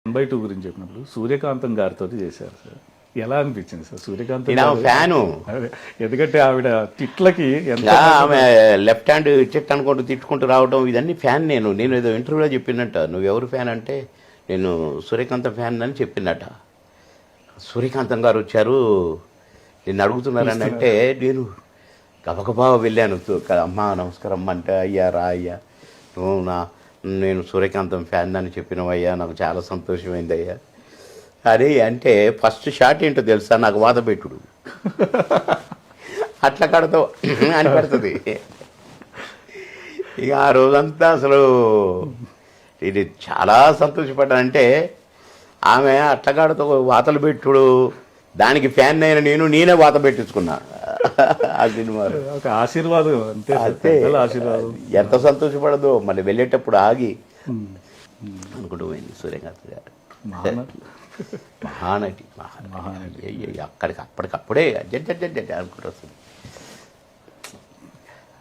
1/2 గురించి చెప్పినప్పుడు సూర్యకాంతం గారితో చేశారు సార్. ఎలా అనిపించింది సార్ సూర్యకాంతం నేను గారు? ఫ్యాను. అదే, ఎందుకంటే ఆవిడ తిట్లకి ఎంత ఆమె లెఫ్ట్ హ్యాండ్ చెట్టు అనుకుంటూ తిట్టుకుంటూ రావడం ఇదన్నీ ఫ్యాన్. నేను ఏదో ఇంటర్వ్యూలో చెప్పినట్ట, నువ్వెవరు ఫ్యాన్ అంటే నేను సూర్యకాంతం ఫ్యాన్ అని చెప్పినట్ట. సూర్యకాంతం గారు వచ్చారు నిన్ను అడుగుతున్నారని అంటే నేను గబగబా వెళ్ళాను. అమ్మా నమస్కారం అమ్మ అంటే, అయ్యా రా అయ్యా, నువ్వు నేను సూర్యకాంతం ఫ్యాన్ అని చెప్పినవయ్యా, నాకు చాలా సంతోషమైంది అయ్యా. అరే అంటే ఫస్ట్ షాట్ ఏంటో తెలుసా, నాకు వాత పెట్టుడు. అట్లా కడతో అని పెడుతుంది. ఇక ఆ రోజంతా అసలు ఇది చాలా సంతోషపడ్డానంటే, ఆమె అట్లగాడతో వాతలు పెట్టుడు, దానికి ఫ్యాన్ అయిన నేనే వాత పెట్టించుకున్నా ఆ సినిమాలో. ఒక ఆశీర్వాదం అంతే సార్, అంతే. పెద్దల ఆశీర్వాదం. ఎంత సంతోషపడదో. మళ్ళీ వెళ్ళేటప్పుడు ఆగి అనుకుంటూ పోయింది సూర్యకాంత్ గారు. మహానటి. మహానటి అప్పటికప్పుడే అనుకుంటూ వస్తుంది.